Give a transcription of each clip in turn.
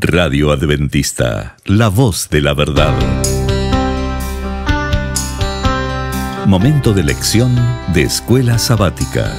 Radio Adventista, la voz de la verdad. Momento de lección de Escuela Sabática.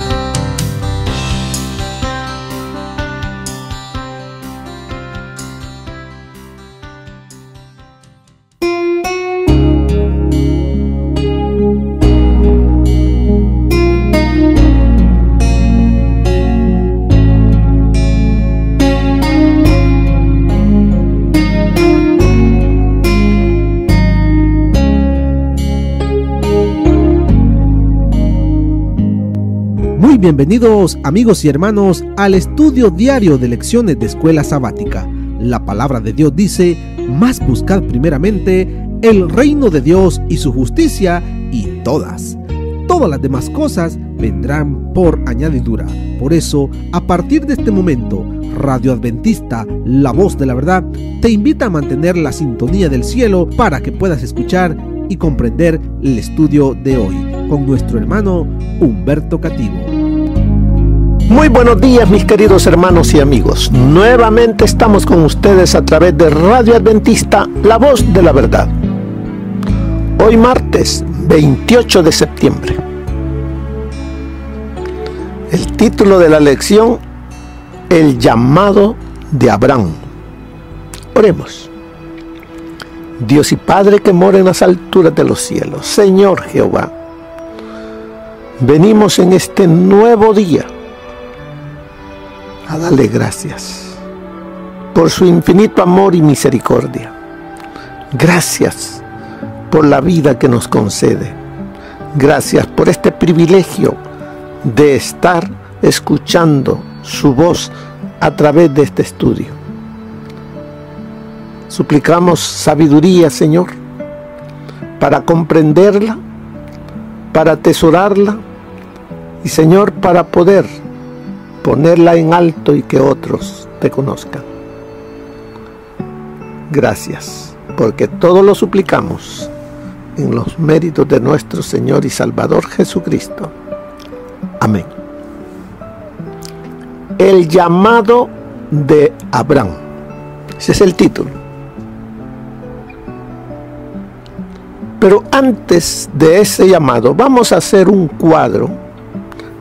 Bienvenidos amigos y hermanos al estudio diario de lecciones de Escuela Sabática. La palabra de Dios dice: mas buscad primeramente el reino de Dios y su justicia, y todas las demás cosas vendrán por añadidura. Por eso, a partir de este momento, Radio Adventista, la voz de la verdad, te invita a mantener la sintonía del cielo para que puedas escuchar y comprender el estudio de hoy con nuestro hermano Humberto Cativo. Muy buenos días, mis queridos hermanos y amigos. Nuevamente estamos con ustedes a través de Radio Adventista, la voz de la verdad. Hoy martes 28 de septiembre. El título de la lección: el llamado de Abraham. Oremos. Dios y Padre que mora en las alturas de los cielos, Señor Jehová, venimos en este nuevo día a darle gracias por su infinito amor y misericordia. Gracias por la vida que nos concede. Gracias por este privilegio de estar escuchando su voz a través de este estudio. Suplicamos sabiduría, Señor, para comprenderla, para atesorarla y, Señor, para poder ponerla en alto y que otros te conozcan. Gracias, porque todo lo suplicamos en los méritos de nuestro Señor y Salvador Jesucristo. Amén. El llamado de Abraham. Ese es el título. Pero antes de ese llamado, vamos a hacer un cuadro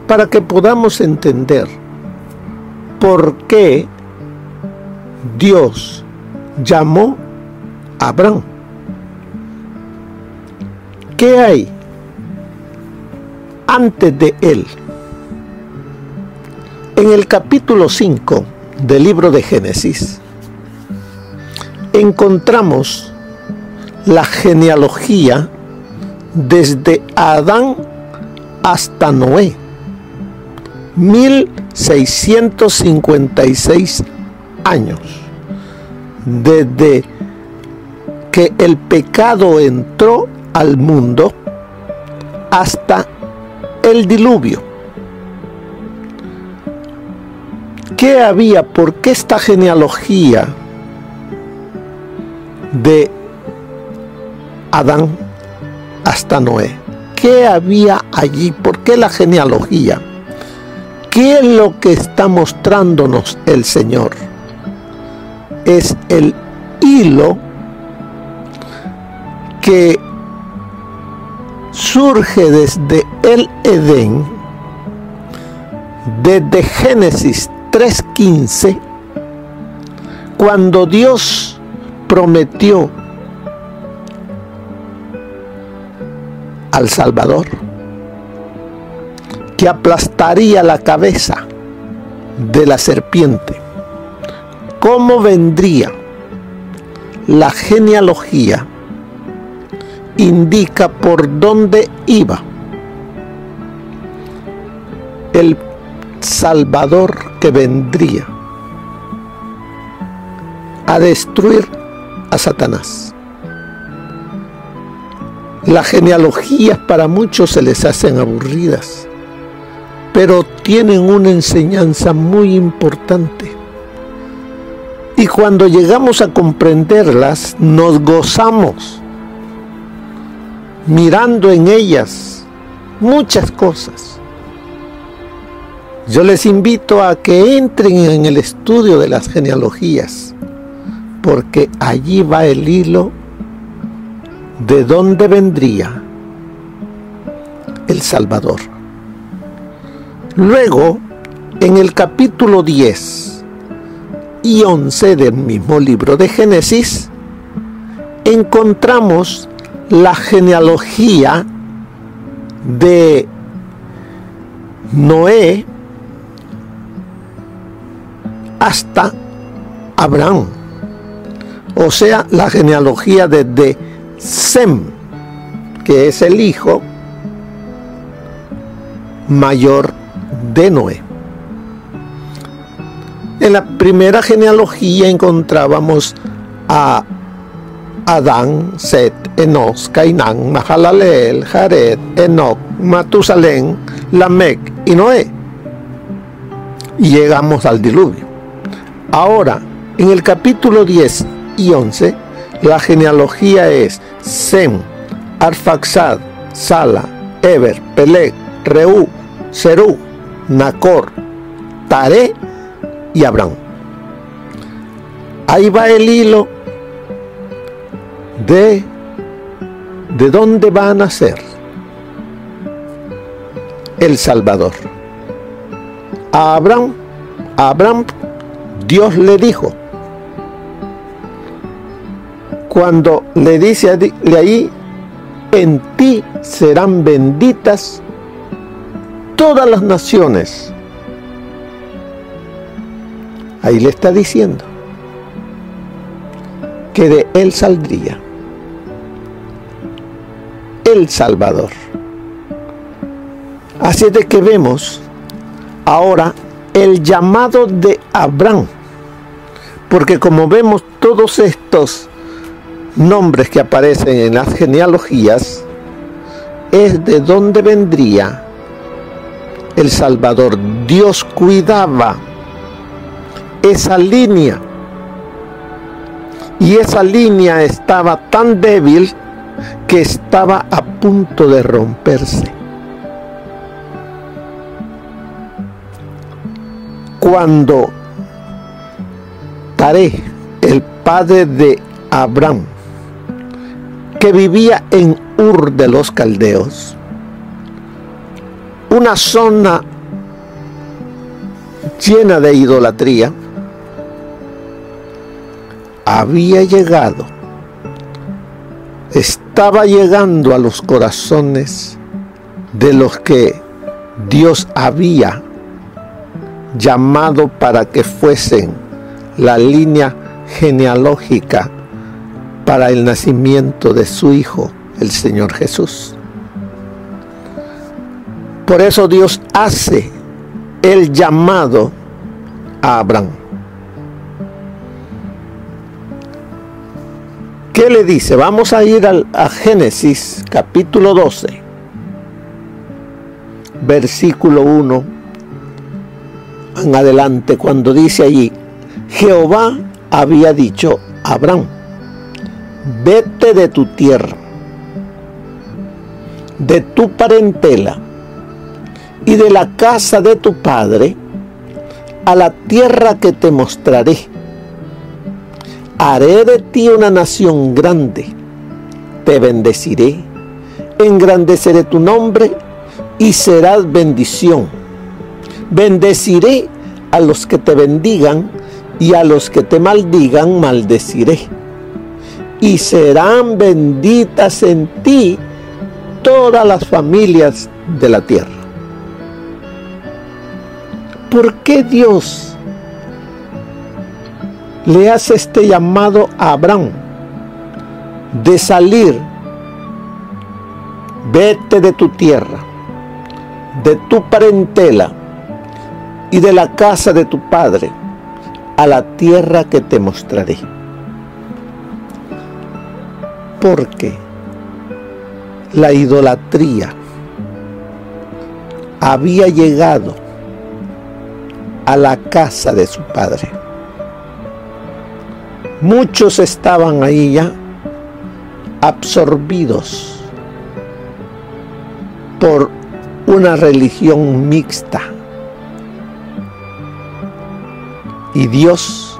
para que podamos entender por qué Dios llamó a Abraham. ¿Qué hay antes de él? En el capítulo 5 del libro de Génesis encontramos la genealogía desde Adán hasta Noé. 1656 años desde que el pecado entró al mundo hasta el diluvio. ¿Qué había? ¿Por qué esta genealogía de Adán hasta Noé? ¿Qué había allí? ¿Por qué la genealogía? ¿Qué es lo que está mostrándonos el Señor? Es el hilo que surge desde el Edén, desde Génesis 3:15, cuando Dios prometió al Salvador que aplastaría la cabeza de la serpiente. ¿Cómo vendría? La genealogía indica por dónde iba el Salvador que vendría a destruir a Satanás. Las genealogías para muchos se les hacen aburridas, pero tienen una enseñanza muy importante. Y cuando llegamos a comprenderlas, nos gozamos mirando en ellas muchas cosas. Yo les invito a que entren en el estudio de las genealogías porque allí va el hilo de dónde vendría el Salvador. Luego, en el capítulo 10 y 11 del mismo libro de Génesis, encontramos la genealogía de Noé hasta Abraham, o sea, la genealogía desde Sem, que es el hijo mayor de Noé. En la primera genealogía encontrábamos a Adán, Set, Enos, Cainán, Mahalaleel, Jared, Enoc, Matusalén, Lamec y Noé. Y llegamos al diluvio. Ahora, en el capítulo 10 y 11, la genealogía es Sem, Arfaxad, Sala, Eber, Peleg, Reú, Serú, Nacor, Taré y Abraham. Ahí va el hilo de dónde va a nacer el Salvador. A Abraham, Dios le dijo, cuando le dice ahí, en ti serán benditas todas las naciones. Ahí le está diciendo que de él saldría el Salvador. Así es de que vemos ahora el llamado de Abraham, porque como vemos todos estos nombres que aparecen en las genealogías, es de donde vendría el Salvador. Dios cuidaba esa línea, y esa línea estaba tan débil que estaba a punto de romperse. Cuando Taré, el padre de Abraham, que vivía en Ur de los Caldeos, una zona llena de idolatría, estaba llegando a los corazones de los que Dios había llamado para que fuesen la línea genealógica para el nacimiento de su Hijo, el Señor Jesús. Por eso Dios hace el llamado a Abraham. ¿Qué le dice? Vamos a ir a Génesis capítulo 12, versículo 1 en adelante, cuando dice allí, Jehová había dicho a Abraham, vete de tu tierra, de tu parentela y de la casa de tu padre, a la tierra que te mostraré. Haré de ti una nación grande, te bendeciré, engrandeceré tu nombre y serás bendición. Bendeciré a los que te bendigan y a los que te maldigan maldeciré. Y serán benditas en ti todas las familias de la tierra. ¿Por qué Dios le hace este llamado a Abraham de salir? Vete de tu tierra, de tu parentela y de la casa de tu padre, a la tierra que te mostraré. Porque la idolatría había llegado a la casa de su padre. Muchos estaban ahí ya absorbidos por una religión mixta. Y Dios,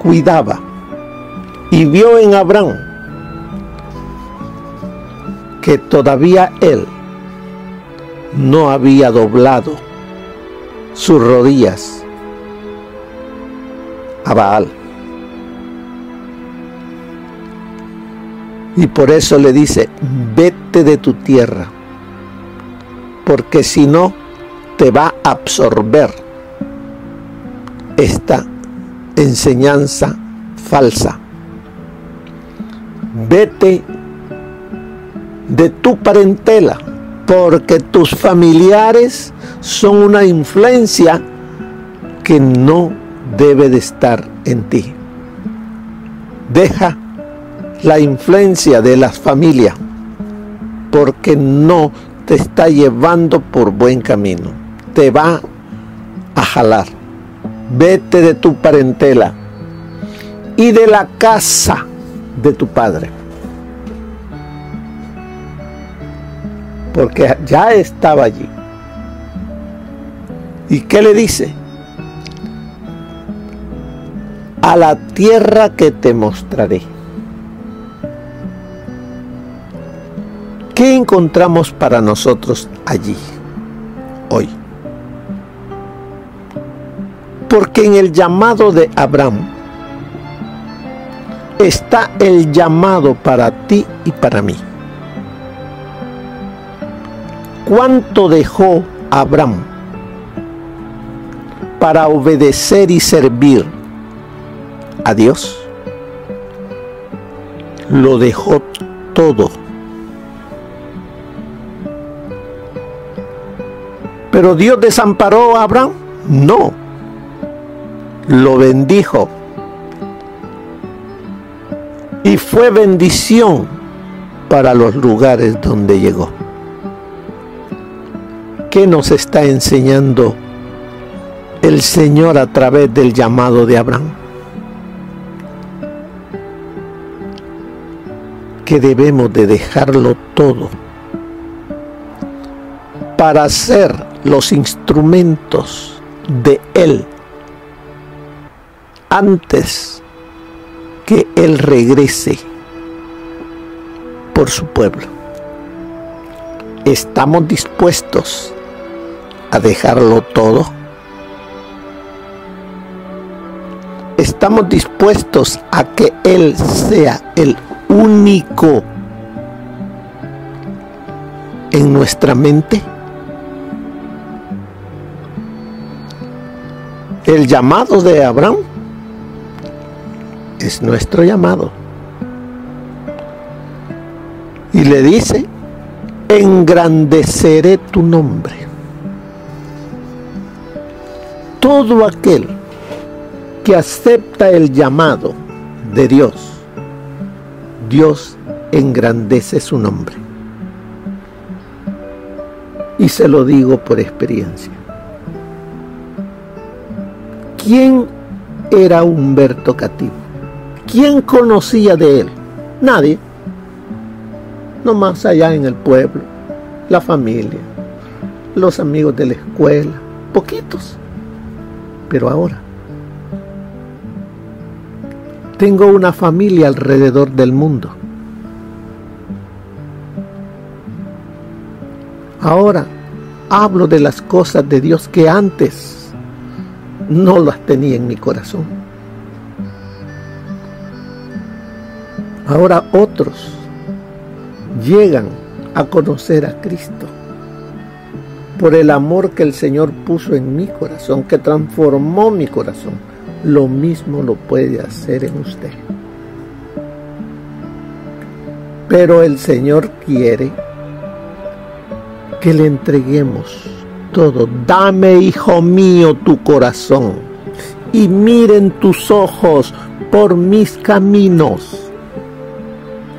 cuidaba y vio en Abraham que todavía él no había doblado sus rodillas a Baal. Y por eso le dice, vete de tu tierra, porque si no te va a absorber esta enseñanza falsa. Vete de tu parentela, porque tus familiares son una influencia que no debe de estar en ti. Deja la influencia de las familias, porque no te está llevando por buen camino, te va a jalar. Vete de tu parentela y de la casa de tu padre, porque ya estaba allí. ¿Y qué le dice? A la tierra que te mostraré. ¿Qué encontramos para nosotros allí, hoy? Porque en el llamado de Abraham está el llamado para ti y para mí. ¿Cuánto dejó Abraham para obedecer y servir a Dios? Lo dejó todo. ¿Pero Dios desamparó a Abraham? No. Lo bendijo. Y fue bendición para los lugares donde llegó. ¿Qué nos está enseñando el Señor a través del llamado de Abraham? Que debemos de dejarlo todo para ser los instrumentos de Él antes que Él regrese por su pueblo. ¿Estamos dispuestos a dejarlo todo? ¿Estamos dispuestos a que Él sea el único en nuestra mente? El llamado de Abraham es nuestro llamado. Y le dice, engrandeceré tu nombre. Todo aquel que acepta el llamado de Dios, Dios engrandece su nombre. Y se lo digo por experiencia. ¿Quién era Humberto Cativo? ¿Quién conocía de él? Nadie. Nomás allá en el pueblo, la familia, los amigos de la escuela, poquitos. Pero ahora tengo una familia alrededor del mundo. Ahora hablo de las cosas de Dios que antes no las tenía en mi corazón. Ahora otros llegan a conocer a Cristo por el amor que el Señor puso en mi corazón, que transformó mi corazón. Lo mismo lo puede hacer en usted. Pero el Señor quiere que le entreguemos todo. Dame, hijo mío, tu corazón y miren tus ojos por mis caminos.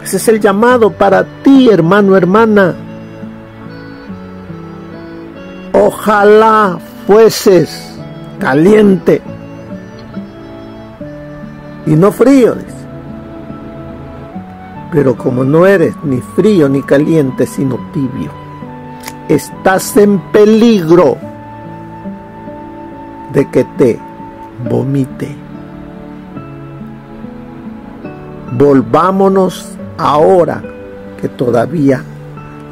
Ese es el llamado para ti, hermano, hermana. Ojalá fueses caliente y no frío, dice. Pero como no eres ni frío ni caliente, sino tibio, estás en peligro de que te vomite. Volvámonos ahora que todavía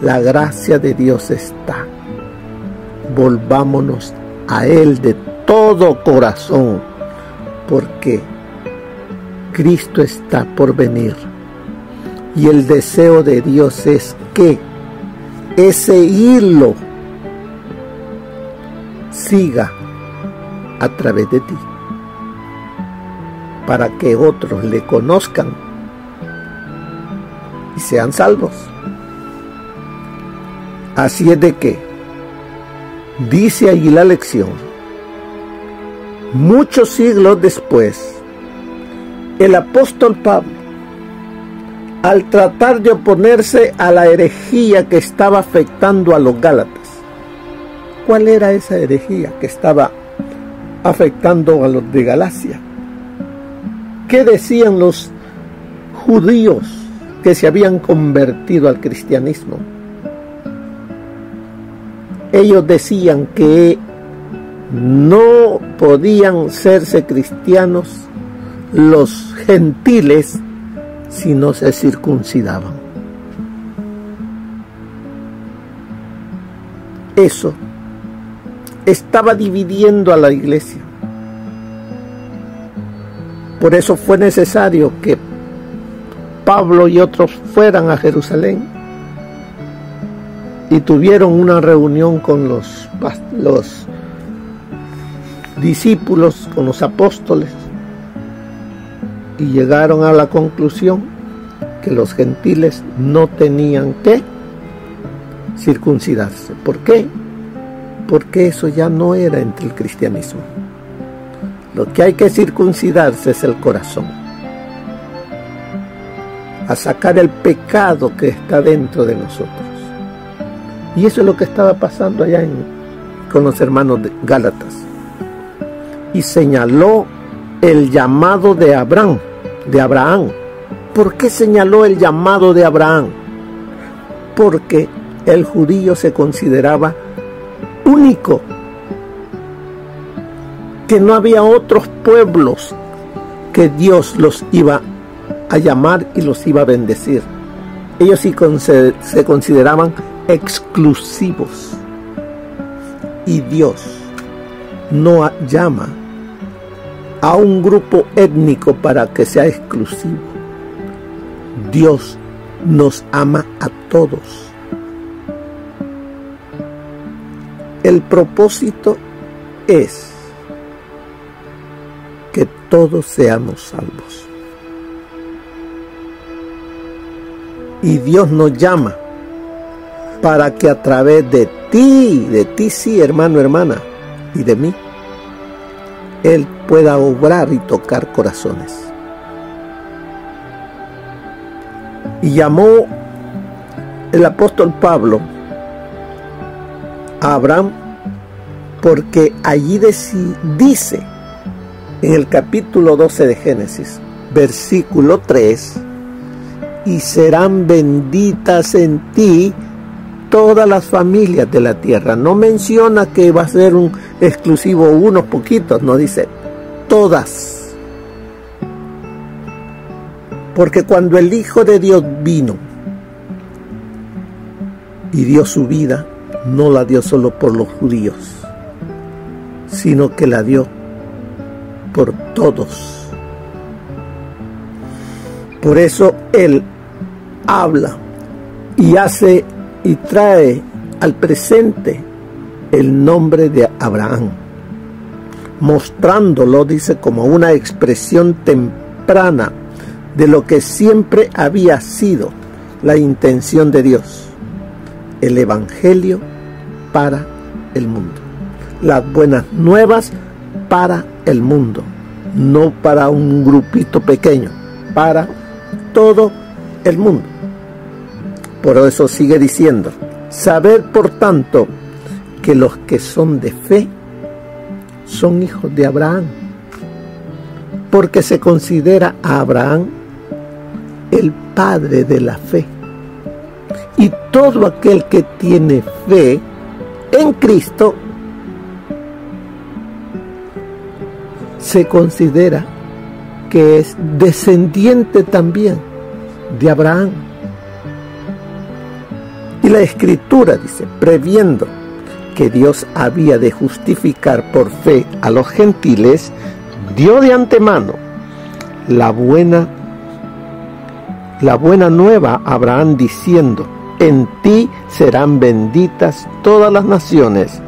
la gracia de Dios está. Volvámonos a Él de todo corazón, porque Cristo está por venir. Y el deseo de Dios es que ese hilo siga a través de ti, para que otros le conozcan y sean salvos. Así es de que dice allí la lección: muchos siglos después, el apóstol Pablo, al tratar de oponerse a la herejía que estaba afectando a los gálatas. ¿Cuál era esa herejía que estaba afectando a los de Galacia? ¿Qué decían los judíos que se habían convertido al cristianismo? Ellos decían que no podían serse cristianos los gentiles si no se circuncidaban. Eso estaba dividiendo a la iglesia. Por eso fue necesario que Pablo y otros fueran a Jerusalén y tuvieron una reunión con los discípulos, con los apóstoles, y llegaron a la conclusión que los gentiles no tenían que circuncidarse. ¿Por qué? Porque eso ya no era entre el cristianismo. Lo que hay que circuncidarse es el corazón, a sacar el pecado que está dentro de nosotros. Y eso es lo que estaba pasando allá con los hermanos de Gálatas. Y señaló el llamado de Abraham. ¿Por qué señaló el llamado de Abraham? Porque el judío se consideraba único, que no había otros pueblos que Dios los iba a llamar y los iba a bendecir. Ellos sí se consideraban exclusivos, y Dios no llama a un grupo étnico para que sea exclusivo. Dios nos ama a todos. El propósito es que todos seamos salvos. Y Dios nos llama para que a través de ti sí, hermano, hermana, y de mí, Él pueda obrar y tocar corazones. Y llamó el apóstol Pablo a Abraham porque allí dice en el capítulo 12 de Génesis, versículo 3, y serán benditas en ti todas las familias de la tierra. No menciona que va a ser un exclusivo unos poquitos, no, dice todas. Porque cuando el Hijo de Dios vino y dio su vida, no la dio solo por los judíos, sino que la dio por todos. Por eso Él habla y hace y trae al presente el nombre de Abraham, mostrándolo, dice, como una expresión temprana de lo que siempre había sido la intención de Dios: el evangelio para el mundo, las buenas nuevas para el mundo, no para un grupito pequeño, para todo el mundo. Por eso sigue diciendo: sabed por tanto que los que son de fe son hijos de Abraham, porque se considera a Abraham el padre de la fe. Y todo aquel que tiene fe en Cristo se considera que es descendiente también de Abraham. Y la Escritura dice, previendo que Dios había de justificar por fe a los gentiles, dio de antemano la buena nueva a Abraham, diciendo, en ti serán benditas todas las naciones,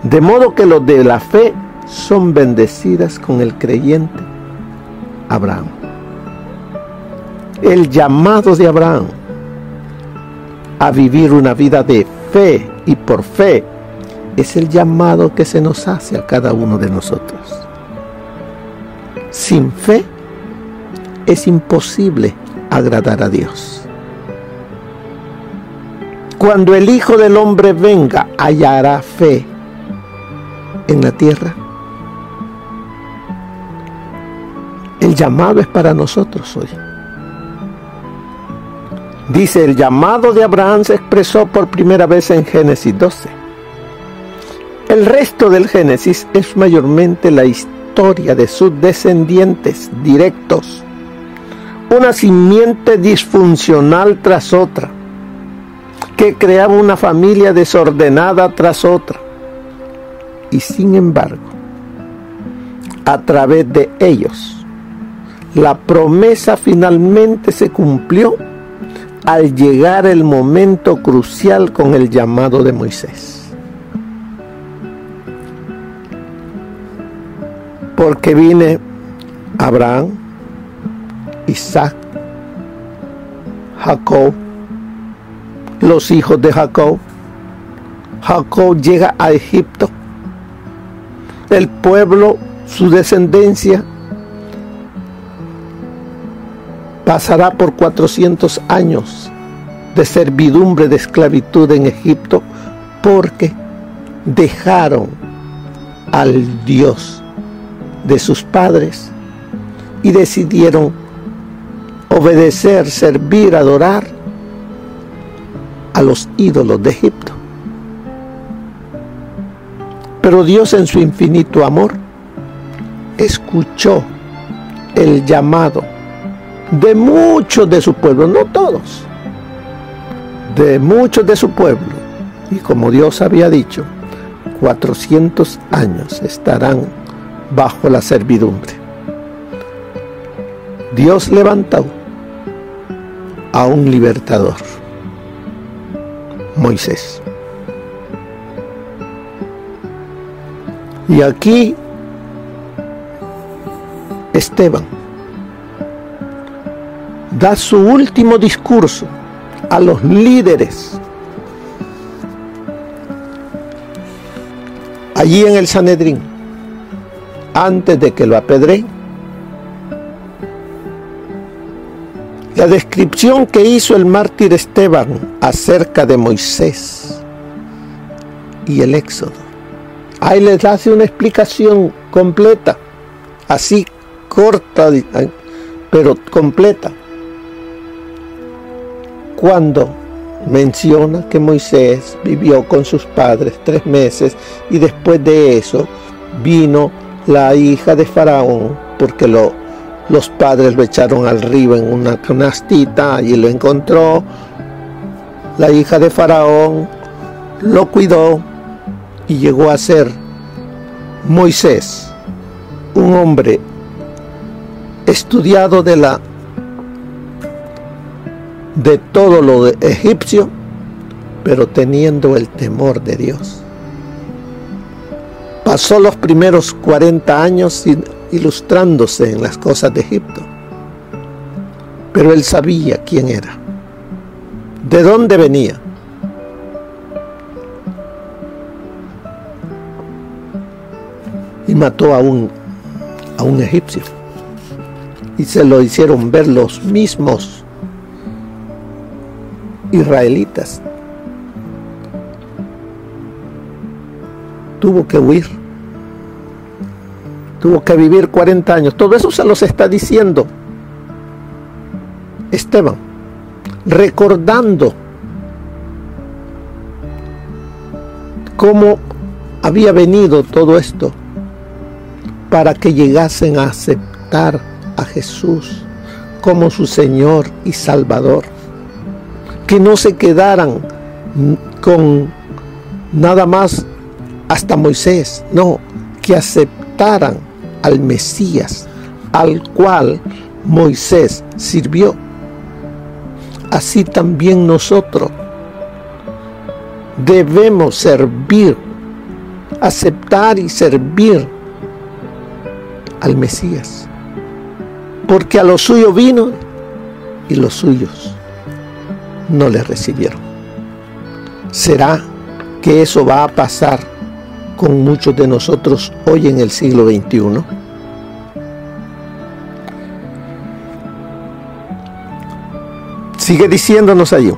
de modo que los de la fe son bendecidas con el creyente Abraham. El llamado de Abraham a vivir una vida de fe y por fe es el llamado que se nos hace a cada uno de nosotros. Sin fe es imposible agradar a Dios. Cuando el Hijo del Hombre venga, hallará fe en la tierra. El llamado es para nosotros hoy. Dice, el llamado de Abraham se expresó por primera vez en Génesis 12. El resto del Génesis es mayormente la historia de sus descendientes directos, una simiente disfuncional tras otra, que creaba una familia desordenada tras otra. Y sin embargo, a través de ellos, la promesa finalmente se cumplió al llegar el momento crucial con el llamado de Moisés. Porque viene Abraham, Isaac, Jacob, los hijos de Jacob. Jacob llega a Egipto. El pueblo, su descendencia, pasará por 400 años de servidumbre, de esclavitud en Egipto, porque dejaron al Dios de sus padres y decidieron obedecer, servir, adorar a los ídolos de Egipto. Pero Dios, en su infinito amor, escuchó el llamado de muchos de su pueblo, no todos, de muchos de su pueblo. Y como Dios había dicho, 400 años estarán bajo la servidumbre. Dios levantó a un libertador, Moisés. Y aquí Esteban da su último discurso a los líderes allí en el Sanedrín, antes de que lo apedreen. La descripción que hizo el mártir Esteban acerca de Moisés y el Éxodo, ahí les hace una explicación completa, así corta, pero completa, cuando menciona que Moisés vivió con sus padres 3 meses y después de eso vino la hija de Faraón, porque los padres lo echaron al río en una canastita, allí lo encontró. La hija de Faraón lo cuidó y llegó a ser Moisés, un hombre estudiado de todo lo de egipcio, pero teniendo el temor de Dios. Pasó los primeros 40 años ilustrándose en las cosas de Egipto, pero él sabía quién era, de dónde venía. Y mató a un egipcio, y se lo hicieron ver los mismos israelitas. Tuvo que huir, tuvo que vivir 40 años. Todo eso se los está diciendo Esteban, recordando cómo había venido todo esto para que llegasen a aceptar aceptar a Jesús como su Señor y Salvador. Que no se quedaran con nada más hasta Moisés, no, que aceptaran al Mesías, al cual Moisés sirvió. Así también nosotros debemos servir, aceptar y servir al Mesías, porque a los suyos vino y los suyos no le recibieron. ¿Será que eso va a pasar con muchos de nosotros hoy en el siglo XXI? Sigue diciéndonos allí: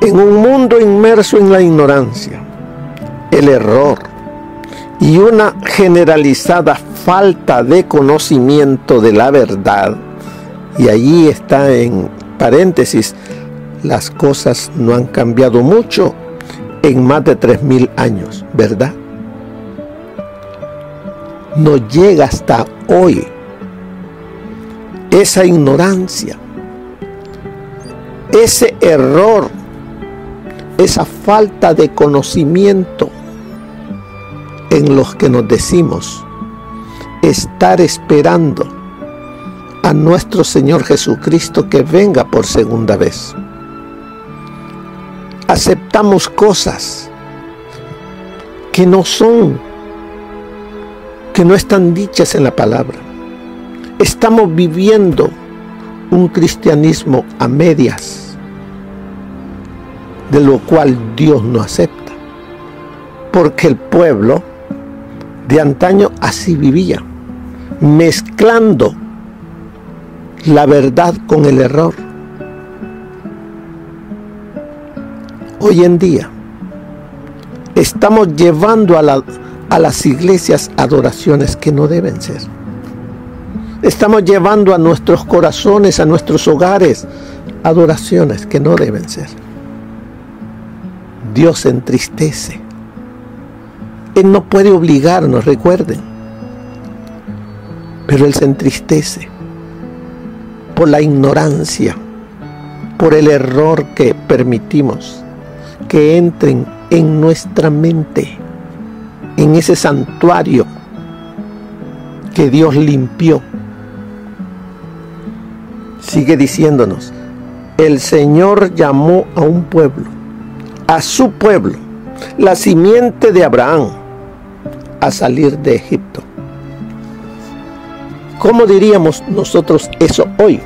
en un mundo inmerso en la ignorancia, el error y una generalizada falta de conocimiento de la verdad, y allí está en paréntesis, las cosas no han cambiado mucho en más de 3000 años, ¿verdad? Nos llega hasta hoy esa ignorancia, ese error, esa falta de conocimiento en los que nos decimos estar esperando a nuestro Señor Jesucristo que venga por segunda vez. Aceptamos cosas que no son, que no están dichas en la palabra. Estamos viviendo un cristianismo a medias, de lo cual Dios no acepta, porque el pueblo de antaño así vivía, mezclando la verdad con el error. Hoy en día estamos llevando a las iglesias adoraciones que no deben ser. Estamos llevando a nuestros corazones, a nuestros hogares, adoraciones que no deben ser. Dios se entristece. Él no puede obligarnos, recuerden. Pero Él se entristece por la ignorancia, por el error que permitimos que entren en nuestra mente, en ese santuario que Dios limpió. Sigue diciéndonos: el Señor llamó a un pueblo, a su pueblo, la simiente de Abraham, a salir de Egipto. ¿Cómo diríamos nosotros eso hoy?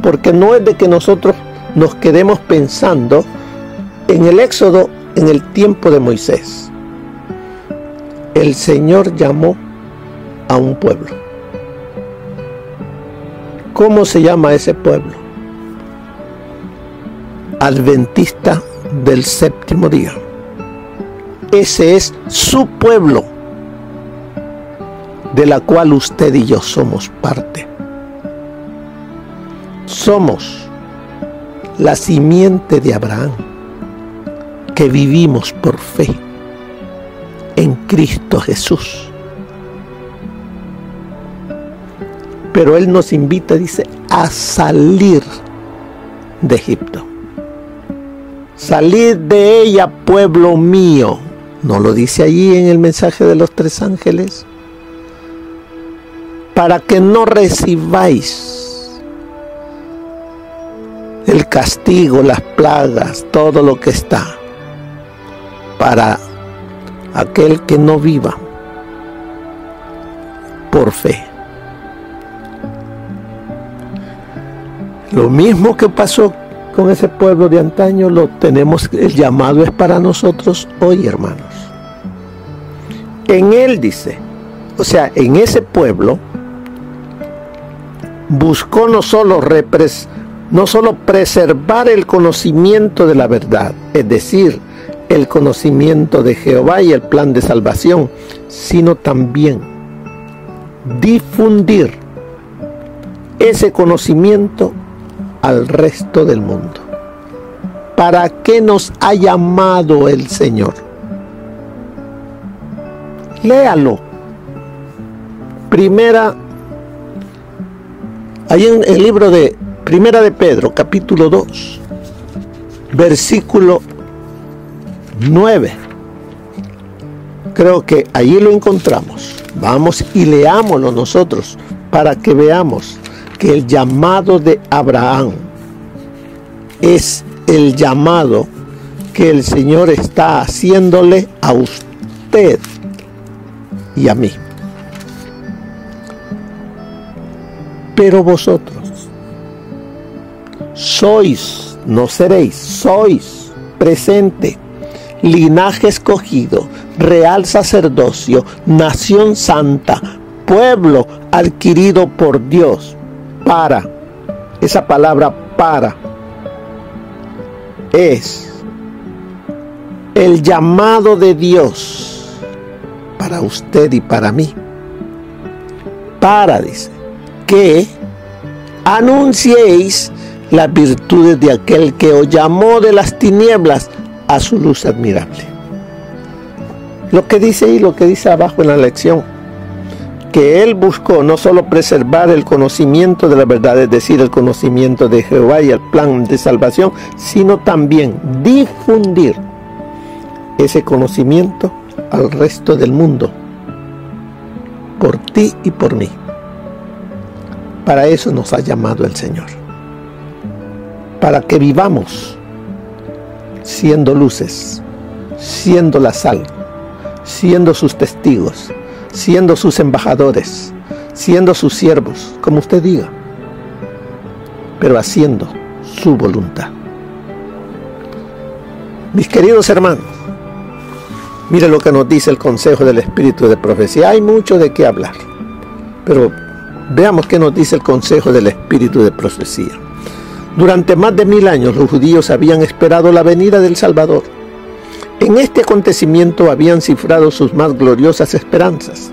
Porque no es de que nosotros nos quedemos pensando en el Éxodo, en el tiempo de Moisés. El Señor llamó a un pueblo. ¿Cómo se llama ese pueblo? Adventista del séptimo día. Ese es su pueblo, de la cual usted y yo somos parte. Somos la simiente de Abraham, que vivimos por fe en Cristo Jesús. Pero Él nos invita, dice, a salir de Egipto. Salid de ella, pueblo mío. ¿No lo dice allí en el mensaje de los 3 ángeles? Para que no recibáis el castigo, las plagas, todo lo que está, para aquel que no viva por fe. Lo mismo que pasó con ese pueblo de antaño, lo tenemos, el llamado es para nosotros hoy, hermanos. En él dice, o sea, en ese pueblo buscó no solo preservar el conocimiento de la verdad, es decir, el conocimiento de Jehová y el plan de salvación, sino también difundir ese conocimiento al resto del mundo. ¿Para qué nos ha llamado el Señor? Léalo. Ahí en el libro de Primera de Pedro, capítulo 2, versículo 9. Creo que allí lo encontramos. Vamos y leámoslo nosotros para que veamos que el llamado de Abraham es el llamado que el Señor está haciéndole a usted y a mí. Pero vosotros sois, no seréis, sois presente, linaje escogido, real sacerdocio, nación santa, pueblo adquirido por Dios, para, esa palabra para, es el llamado de Dios para usted y para mí. Para, dice, que anunciéis las virtudes de aquel que os llamó de las tinieblas a su luz admirable. Lo que dice ahí, lo que dice abajo en la lección, que Él buscó no solo preservar el conocimiento de la verdad, es decir, el conocimiento de Jehová y el plan de salvación, sino también difundir ese conocimiento al resto del mundo, por ti y por mí. Para eso nos ha llamado el Señor, para que vivamos siendo luces, siendo la sal, siendo sus testigos, siendo sus embajadores, siendo sus siervos, como usted diga, pero haciendo su voluntad. Mis queridos hermanos, mire lo que nos dice el Consejo del Espíritu de Profecía. Hay mucho de qué hablar, pero veamos qué nos dice el Consejo del Espíritu de Profecía. Durante más de 1000 años los judíos habían esperado la venida del Salvador. En este acontecimiento habían cifrado sus más gloriosas esperanzas.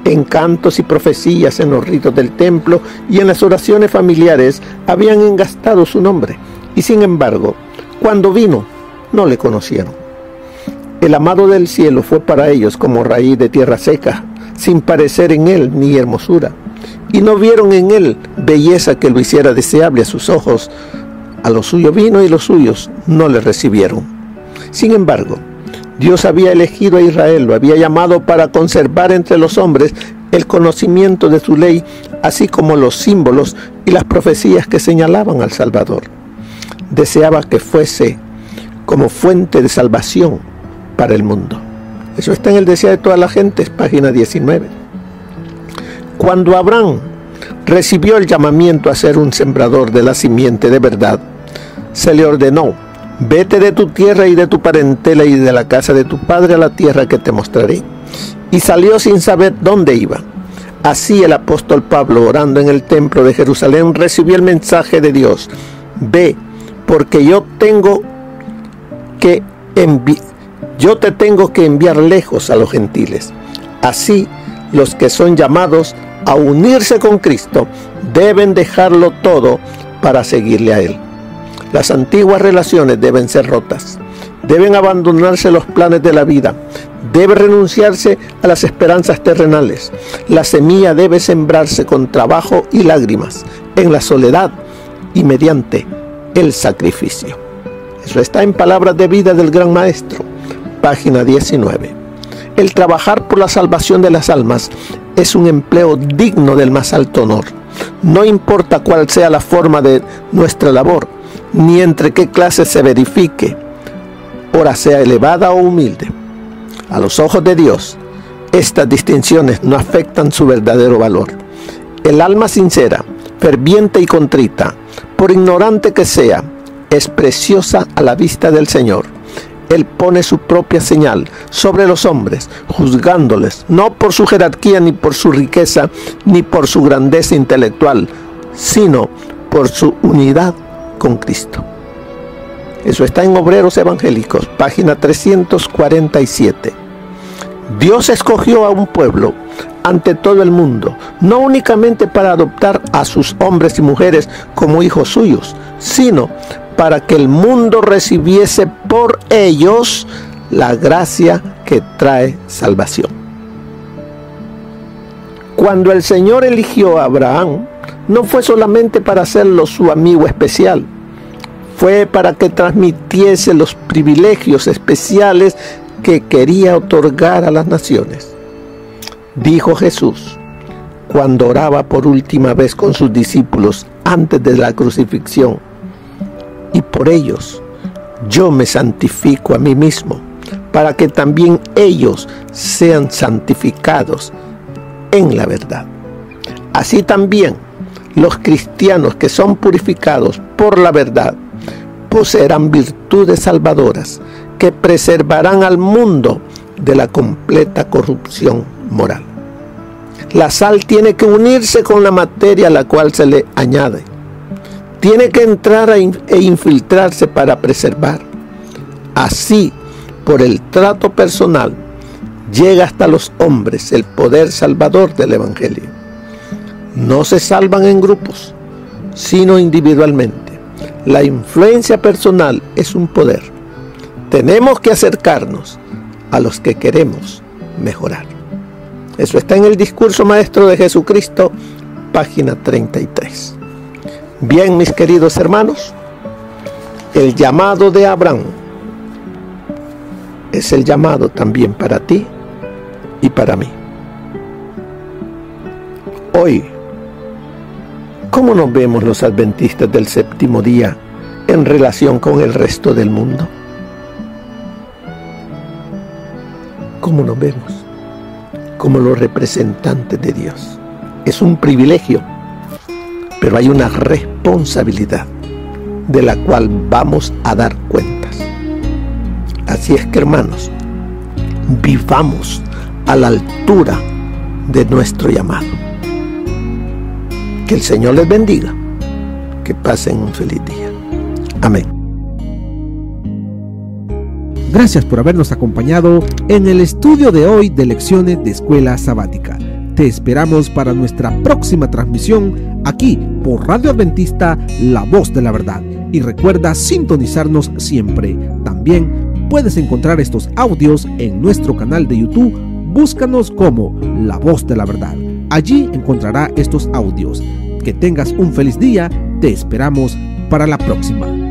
En cantos y profecías, en los ritos del templo y en las oraciones familiares habían engastado su nombre. Y sin embargo, cuando vino, no le conocieron. El amado del cielo fue para ellos como raíz de tierra seca, sin parecer en él ni hermosura. Y no vieron en él belleza que lo hiciera deseable a sus ojos. A lo suyo vino y los suyos no le recibieron. Sin embargo, Dios había elegido a Israel, lo había llamado para conservar entre los hombres el conocimiento de su ley, así como los símbolos y las profecías que señalaban al Salvador. Deseaba que fuese como fuente de salvación para el mundo. Eso está en el Deseo de todas las gentes, página 19. Cuando Abraham recibió el llamamiento a ser un sembrador de la simiente de verdad, se le ordenó: vete de tu tierra y de tu parentela y de la casa de tu padre a la tierra que te mostraré. Y salió sin saber dónde iba. Así el apóstol Pablo, orando en el templo de Jerusalén, recibió el mensaje de Dios: ve, porque yo te tengo que enviar lejos a los gentiles. Así, los que son llamados a unirse con Cristo deben dejarlo todo para seguirle a Él. Las antiguas relaciones deben ser rotas. Deben abandonarse los planes de la vida. Debe renunciarse a las esperanzas terrenales. La semilla debe sembrarse con trabajo y lágrimas, en la soledad y mediante el sacrificio. Eso está en Palabras de Vida del Gran Maestro, página 19. El trabajar por la salvación de las almas es un empleo digno del más alto honor. No importa cuál sea la forma de nuestra labor, ni entre qué clase se verifique, ora sea elevada o humilde. A los ojos de Dios, estas distinciones no afectan su verdadero valor. El alma sincera, ferviente y contrita, por ignorante que sea, es preciosa a la vista del Señor. Él pone su propia señal sobre los hombres, juzgándoles no por su jerarquía, ni por su riqueza, ni por su grandeza intelectual, sino por su unidad con Cristo. Eso está en Obreros Evangélicos, página 347. Dios escogió a un pueblo ante todo el mundo, no únicamente para adoptar a sus hombres y mujeres como hijos suyos, sino para que el mundo recibiese por ellos la gracia que trae salvación. Cuando el Señor eligió a Abraham, no fue solamente para hacerlo su amigo especial, fue para que transmitiese los privilegios especiales que quería otorgar a las naciones. Dijo Jesús, cuando oraba por última vez con sus discípulos antes de la crucifixión: y por ellos yo me santifico a mí mismo, para que también ellos sean santificados en la verdad. Así también los cristianos que son purificados por la verdad poseerán virtudes salvadoras que preservarán al mundo de la completa corrupción moral. La sal tiene que unirse con la materia a la cual se le añade. Tiene que entrar e infiltrarse para preservar. Así, por el trato personal, llega hasta los hombres el poder salvador del Evangelio. No se salvan en grupos, sino individualmente. La influencia personal es un poder. Tenemos que acercarnos a los que queremos mejorar. Eso está en el discurso maestro de Jesucristo, página 33. Bien, mis queridos hermanos, el llamado de Abraham es el llamado también para ti y para mí. Hoy, ¿cómo nos vemos los adventistas del séptimo día en relación con el resto del mundo? ¿Cómo nos vemos? Como los representantes de Dios. Es un privilegio, pero hay una responsabilidad de la cual vamos a dar cuentas. Así es que, hermanos, vivamos a la altura de nuestro llamado. Que el Señor les bendiga. Que pasen un feliz día. Amén. Gracias por habernos acompañado en el estudio de hoy de lecciones de Escuela Sabática. Te esperamos para nuestra próxima transmisión aquí por Radio Adventista, La Voz de la Verdad. Y recuerda sintonizarnos siempre. También puedes encontrar estos audios en nuestro canal de YouTube. Búscanos como La Voz de la Verdad. Allí encontrará estos audios. Que tengas un feliz día. Te esperamos para la próxima.